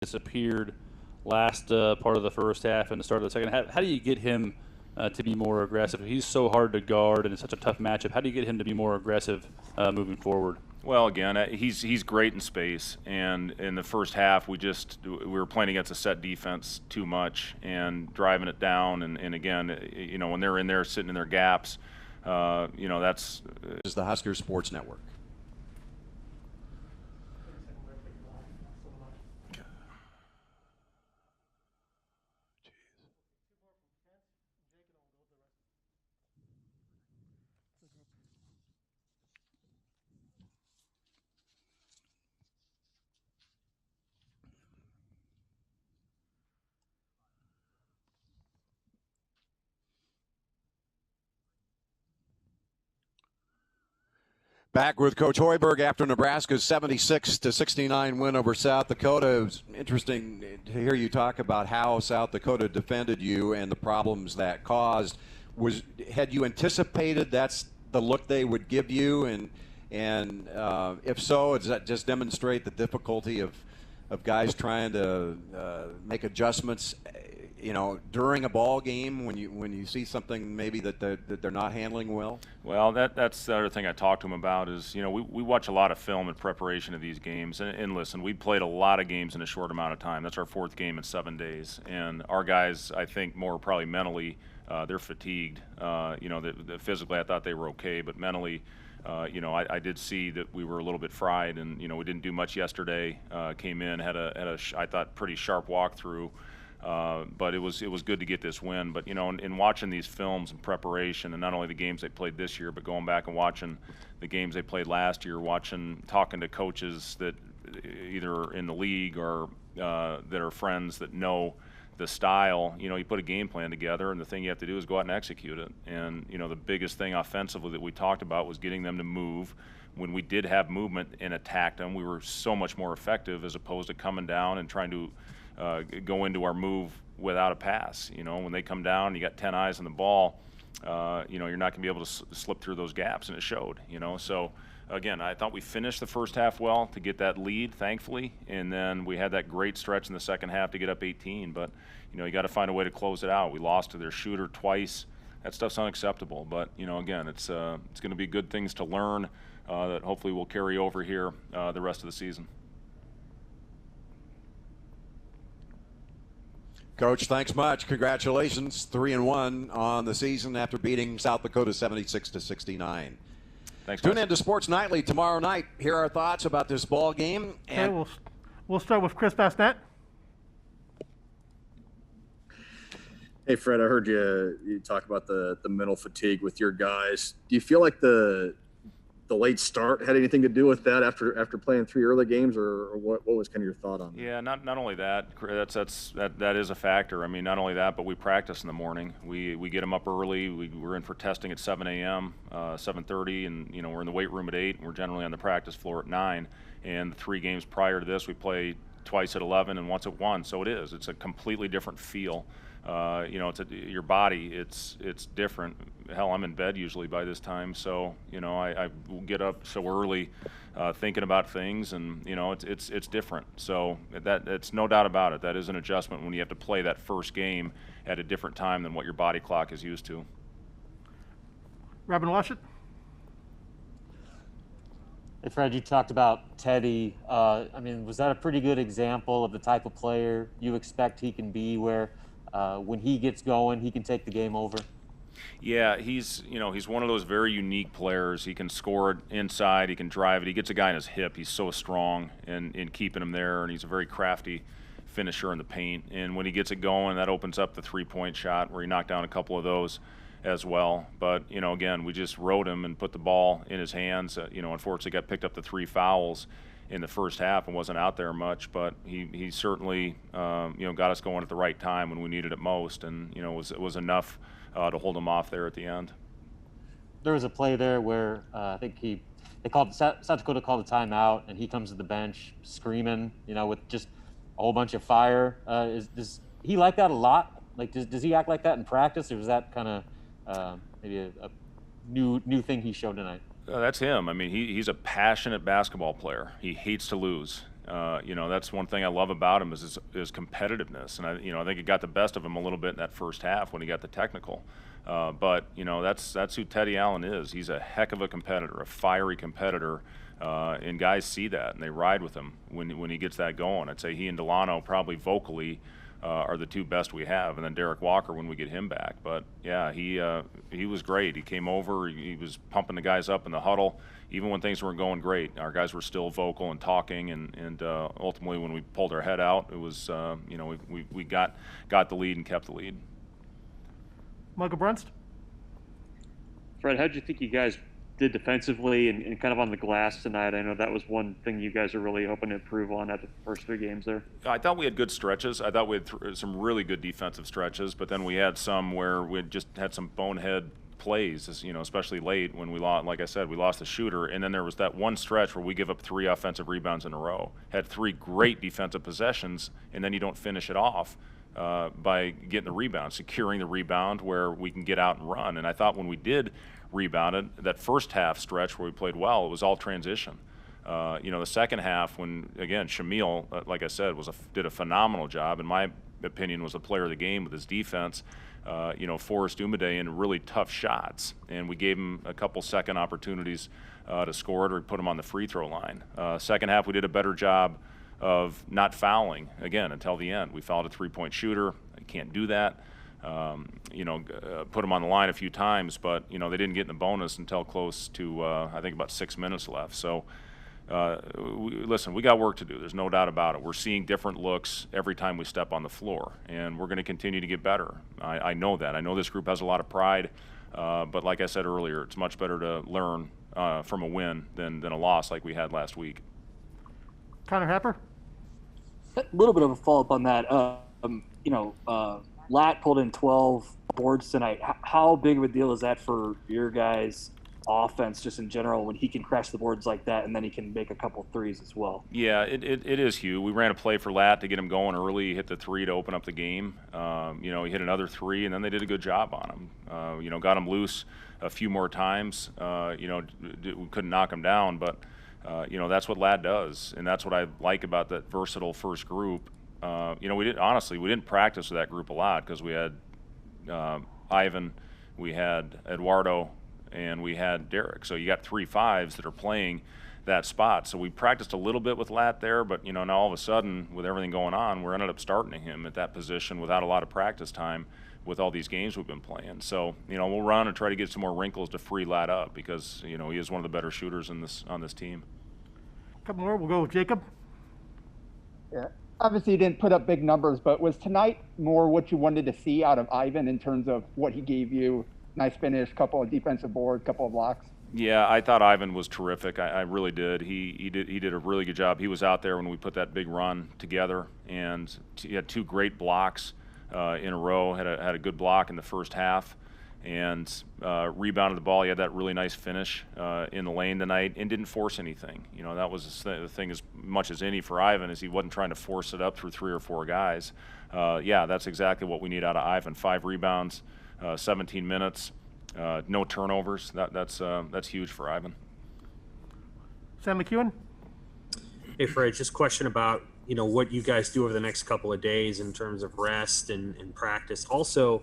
disappeared last part of the first half and the start of the second. How do you get him to be more aggressive? He's so hard to guard and it's such a tough matchup. How do you get him to be more aggressive moving forward? Well, again, he's great in space, and in the first half we were playing against a set defense too much and driving it down, and again, when they're in there sitting in their gaps, that's is the Huskers Sports Network. Back with Coach Hoiberg after Nebraska's 76-69 win over South Dakota. It was interesting to hear you talk about how South Dakota defended you and the problems that caused. Had you anticipated that's the look they would give you, and if so, does that just demonstrate the difficulty of guys trying to make adjustments, during a ball game when you see something maybe that they're not handling well? Well, that's the other thing I talked to him about is, we watch a lot of film in preparation of these games. And listen, we played a lot of games in a short amount of time. That's our fourth game in 7 days. And our guys, I think, more probably mentally, they're fatigued. Physically, I thought they were okay, but mentally, I did see that we were a little bit fried, and we didn't do much yesterday. Came in, had a I thought pretty sharp walkthrough. But it was good to get this win. But in watching these films in preparation, and not only the games they played this year, but going back and watching the games they played last year, talking to coaches that either in the league or that are friends that know the style. You put a game plan together, and the thing you have to do is go out and execute it. And the biggest thing offensively that we talked about was getting them to move. When we did have movement and attacked them, we were so much more effective as opposed to coming down and trying to go into our move without a pass. When they come down, you got 10 eyes on the ball, you're not going to be able to slip through those gaps, and it showed. So again, I thought we finished the first half well to get that lead, thankfully, and then we had that great stretch in the second half to get up 18. But you got to find a way to close it out. We lost to their shooter twice. That stuff's unacceptable. But again, it's going to be good things to learn that hopefully will carry over here the rest of the season. Coach, thanks much. Congratulations, 3-1 on the season after beating South Dakota 76-69. Thanks. Tune in to Sports Nightly tomorrow night. Hear our thoughts about this ball game. And okay, we'll start with Chris Bassnett. Hey, Fred, I heard you talk about the mental fatigue with your guys. Do you feel like the late start had anything to do with that after playing 3 early games, or what was kind of your thought on that? Yeah, not only that, that is a factor. I mean, not only that, but we practice in the morning. We get them up early. We're in for testing at 7 a.m., 7:30, and we're in the weight room at 8, and we're generally on the practice floor at 9. And the 3 games prior to this, we play twice at 11 and once at 1. So it's a completely different feel. Your body, it's different. Hell, I'm in bed usually by this time, so I get up so early, thinking about things, and it's different. So it's no doubt about it. That is an adjustment when you have to play that first game at a different time than what your body clock is used to. Robin Washut. Hey, Fred, you talked about Teddy. Was that a pretty good example of the type of player you expect he can be, where when he gets going, he can take the game over? Yeah, he's one of those very unique players. He can score it inside, he can drive it. He gets a guy in his hip. He's so strong in keeping him there, and he's a very crafty finisher in the paint. And when he gets it going, that opens up the three-point shot where he knocked down a couple of those as well. But, again, we just rode him and put the ball in his hands. Unfortunately got picked up the 3 fouls in the first half and wasn't out there much, but he certainly got us going at the right time when we needed it most, and it was enough to hold him off there at the end. There was a play there where I think South Dakota called a timeout, and he comes to the bench screaming, with just a whole bunch of fire. Does he like that a lot? Like, does he act like that in practice, or was that kind of maybe a new thing he showed tonight? That's him. I mean, he's a passionate basketball player. He hates to lose. That's one thing I love about him is his competitiveness, and I think it got the best of him a little bit in that first half when he got the technical. But that's who Teddy Allen is. He's a heck of a competitor, a fiery competitor, and guys see that and they ride with him when he gets that going. I'd say he and Delano probably vocally are the two best we have, and then Derek Walker when we get him back. But yeah, he was great. He came over, he was pumping the guys up in the huddle, even when things weren't going great. Our guys were still vocal and talking, and ultimately when we pulled our head out, it was we got the lead and kept the lead. Michael Brunst? Fred, how did you think you guys did defensively and kind of on the glass tonight? I know that was one thing you guys are really hoping to improve on after the first 3 games there. I thought we had good stretches. I thought we had some really good defensive stretches, but then we had some where we just had some bonehead plays, especially late when we lost. Like I said, we lost the shooter, and then there was that one stretch where we give up 3 offensive rebounds in a row. Had 3 great defensive possessions, and then you don't finish it off by getting the rebound, securing the rebound where we can get out and run. And I thought when we did rebounded, that first half stretch where we played well, it was all transition. The second half when, again, Shamil, like I said, did a phenomenal job. In my opinion, was the player of the game with his defense. Forced Umade in really tough shots, and we gave him a couple second opportunities to score it or put him on the free throw line. Second half, we did a better job of not fouling, again, until the end. We fouled a 3-point shooter. You can't do that. Put them on the line a few times, but they didn't get in the bonus until close to I think about 6 minutes left. So listen, we got work to do. There's no doubt about it. We're seeing different looks every time we step on the floor, and we're going to continue to get better. I know that. I know this group has a lot of pride, but like I said earlier, it's much better to learn from a win than a loss like we had last week. Connor Happer? A little bit of a follow-up on that. Lat pulled in 12 boards tonight. How big of a deal is that for your guys' offense just in general when he can crash the boards like that and then he can make a couple threes as well? Yeah, it is huge. We ran a play for Lat to get him going early. He hit the 3 to open up the game. He hit another 3, and then they did a good job on him. Got him loose a few more times. We couldn't knock him down, but that's what Lat does, and that's what I like about that versatile first group. We didn't practice with that group a lot because we had Ivan, we had Eduardo, and we had Derek. So you got 3 5s that are playing that spot. So we practiced a little bit with Lat there, but now all of a sudden, with everything going on, we're ended up starting him at that position without a lot of practice time with all these games we've been playing. So we'll run and try to get some more wrinkles to free Lat up because he is one of the better shooters on this team. A couple more. We'll go with Jacob. Yeah. Obviously, you didn't put up big numbers, but was tonight more what you wanted to see out of Ivan in terms of what he gave you? Nice finish, couple of defensive boards, couple of blocks. Yeah, I thought Ivan was terrific. I really did. He did a really good job. He was out there when we put that big run together, and he had 2 great blocks in a row. Had a good block in the first half, and rebounded the ball. He had that really nice finish in the lane tonight, and didn't force anything. That was the thing as much as any for Ivan, is he wasn't trying to force it up through 3 or 4 guys. That's exactly what we need out of Ivan. 5 rebounds, 17 minutes, no turnovers. That's huge for Ivan. Sam McEwen? Hey, Fred, just a question about what you guys do over the next couple of days in terms of rest and practice. Also,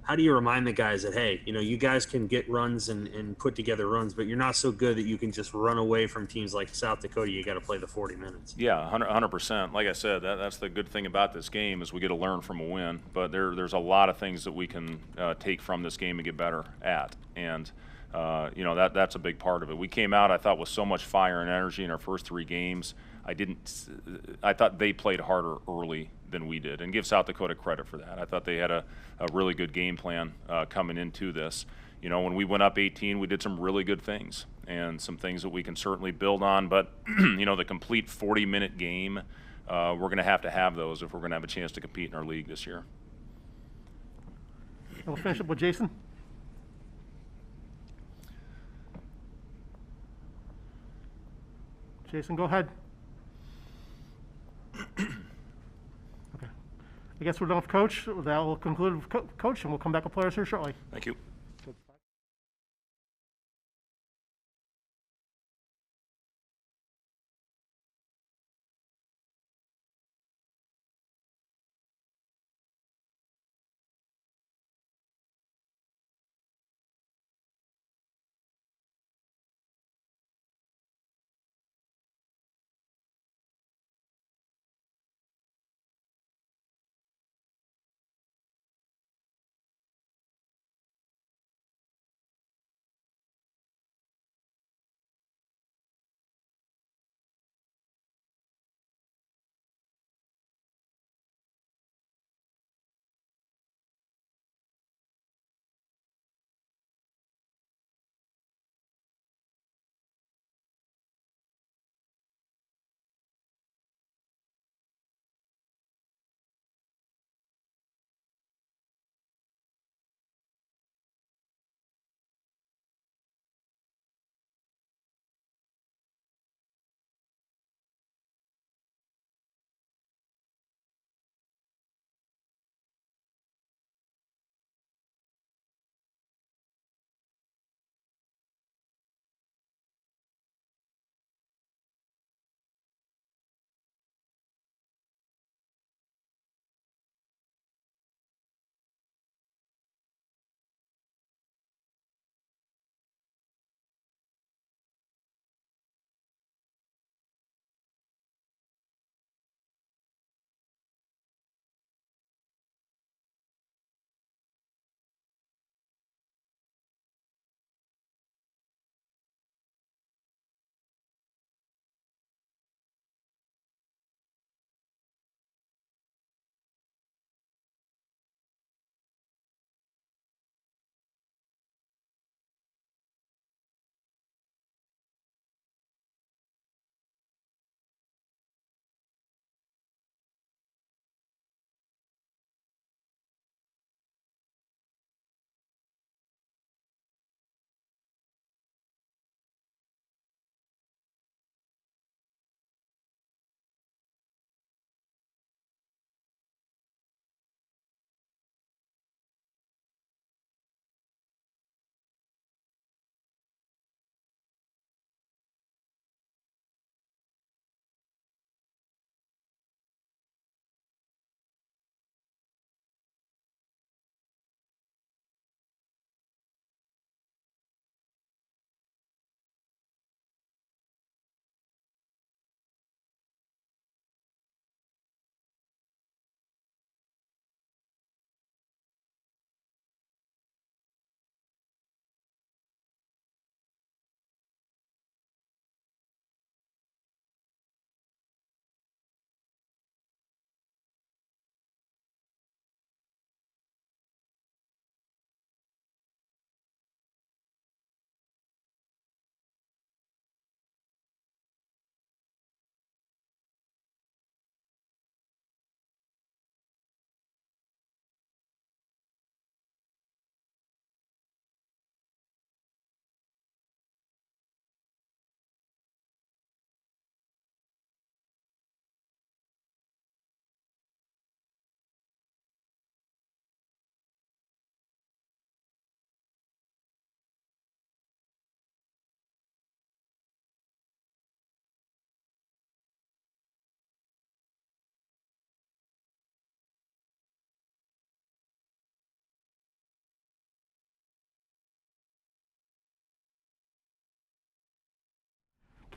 how do you remind the guys that, hey, you guys can get runs and put together runs, but you're not so good that you can just run away from teams like South Dakota. You got to play the 40 minutes. Yeah, 100%. Like I said, that's the good thing about this game is we get to learn from a win. But there's a lot of things that we can take from this game and get better at. And, that's a big part of it. We came out, I thought, with so much fire and energy in our first 3 games. I thought they played harder early than we did, and give South Dakota credit for that. I thought they had a really good game plan coming into this. When we went up 18, we did some really good things and some things that we can certainly build on, but the complete 40-minute game, we're going to have those if we're going to have a chance to compete in our league this year. We'll finish up with Jason. Jason, go ahead. Okay. I guess we're done with Coach. That will conclude with Coach, and we'll come back with players here shortly. Thank you.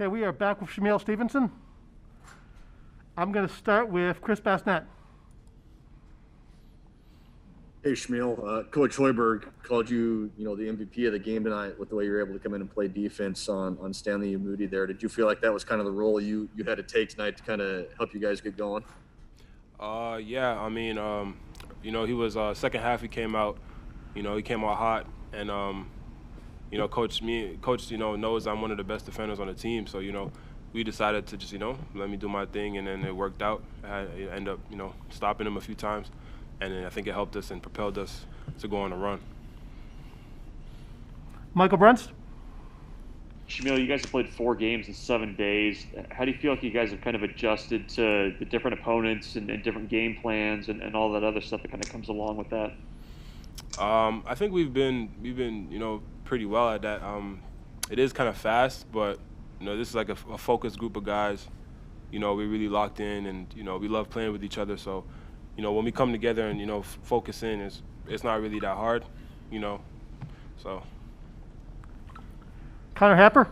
Okay, we are back with Shamil Stevenson. I'm going to start with Chris Bassnett. Hey, Shmuel. Coach Hoiberg called you, the MVP of the game tonight with the way you were able to come in and play defense on Stanley and Moody there. Did you feel like that was kind of the role you had to take tonight to kind of help you guys get going? Yeah. I mean, he was second half. He came out, he came out hot, and coach knows I'm one of the best defenders on the team. So we decided to just let me do my thing, and then it worked out. I ended up stopping him a few times. And then I think it helped us and propelled us to go on a run. Michael Brunst? Shamil, you guys have played 4 games in 7 days. How do you feel like you guys have kind of adjusted to the different opponents and different game plans and all that other stuff that kind of comes along with that? I think we've been pretty well at that. It is kind of fast, but this is like a focused group of guys. We're really locked in, and we love playing with each other. So. When we come together and, focus in, it's not really that hard, so. Connor Happer?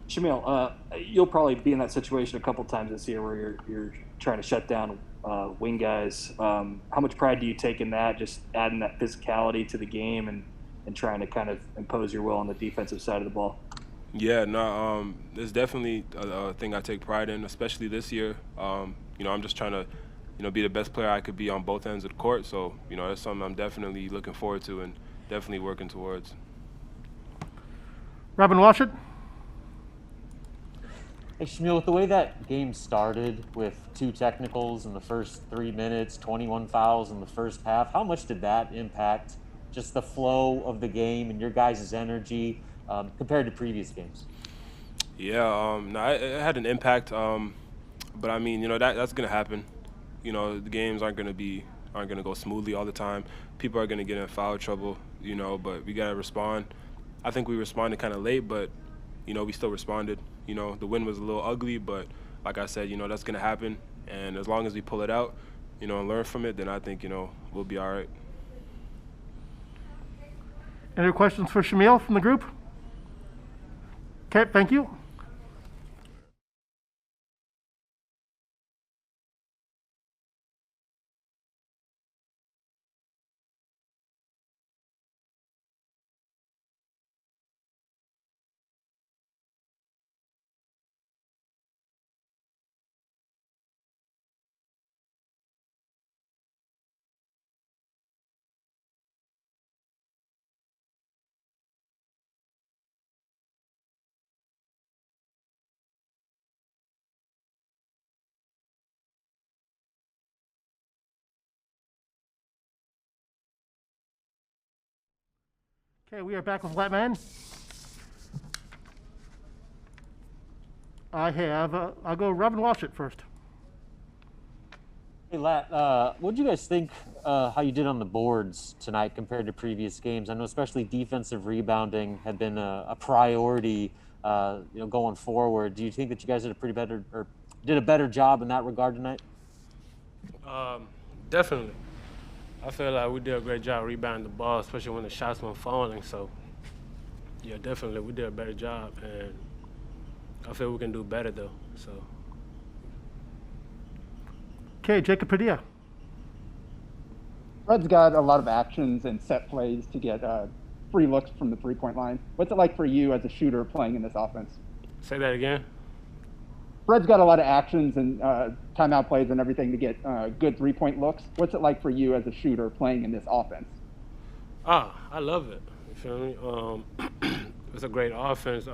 Shamil, you'll probably be in that situation a couple times this year where you're trying to shut down wing guys. How much pride do you take in that, just adding that physicality to the game and trying to kind of impose your will on the defensive side of the ball? Yeah, no, it's definitely a thing I take pride in, especially this year. I'm just trying to be the best player I could be on both ends of the court. So, that's something I'm definitely looking forward to and definitely working towards. Robin Washut? Hey, Shamil, with the way that game started with 2 technicals in the first 3 minutes, 21 fouls in the first half, how much did that impact just the flow of the game and your guys' energy compared to previous games? Yeah, no, it had an impact, but I mean, that's going to happen. The games aren't going to go smoothly all the time. People are going to get in foul trouble, but we got to respond. I think we responded kind of late, but, we still responded. The win was a little ugly, but like I said, that's going to happen. And as long as we pull it out, and learn from it, then I think, we'll be all right. Any questions for Shamil from the group? Okay, thank you. Okay, we are back with Latman. I'll go Robin Washut first. Hey, Lat, what do you guys think how you did on the boards tonight compared to previous games? I know especially defensive rebounding had been a priority, going forward. Do you think that you guys did a better job in that regard tonight? Definitely. I feel like we did a great job rebounding the ball, especially when the shots were falling. So, yeah, definitely we did a better job, and I feel we can do better though. So. Okay, Jacob Padilla. Fred's got a lot of actions and set plays to get free looks from the three-point line. What's it like for you as a shooter playing in this offense? Say that again. Fred's got a lot of actions and timeout plays and everything to get good three-point looks. What's it like for you as a shooter playing in this offense? I love it. You feel me? It's a great offense.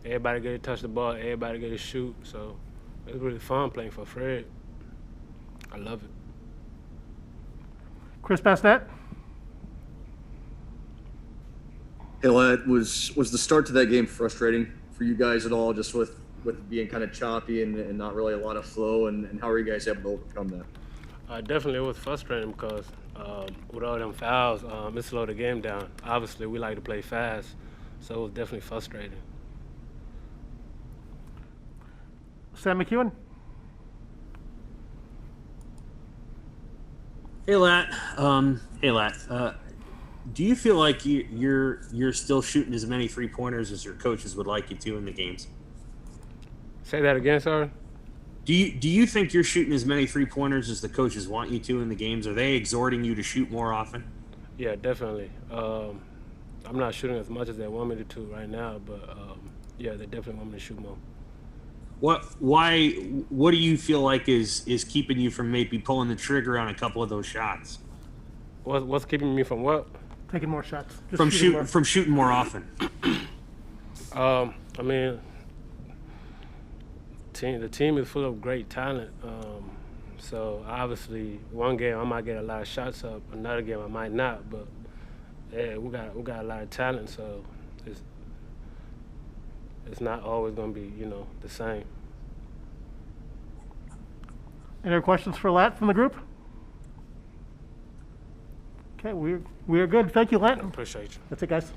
Everybody get to touch the ball. Everybody get to shoot. So it's really fun playing for Fred. I love it. Chris Bassnett. Hey, Lat, was the start to that game frustrating for you guys at all, just with being kind of choppy and not really a lot of flow, and how are you guys able to overcome that? Definitely it was frustrating because with all them fouls, it slowed the game down. Obviously, we like to play fast, so it was definitely frustrating. Sam McEwen. Hey, Lat. Do you feel like you're still shooting as many 3-pointers as your coaches would like you to in the games? Say that again, sorry. Do you think you're shooting as many 3-pointers as the coaches want you to in the games? Are they exhorting you to shoot more often? Yeah, definitely. I'm not shooting as much as they want me to right now, but yeah, they definitely want me to shoot more. What do you feel like is keeping you from maybe pulling the trigger on a couple of those shots? What's keeping me from what? Taking more shots. Just From shooting more often. I mean, the team is full of great talent. So obviously, one game I might get a lot of shots up, another game I might not. But yeah, we got a lot of talent, so it's not always going to be the same. Any other questions for Lat from the group? Okay, we are good. Thank you, Lat. I appreciate you. That's it, guys.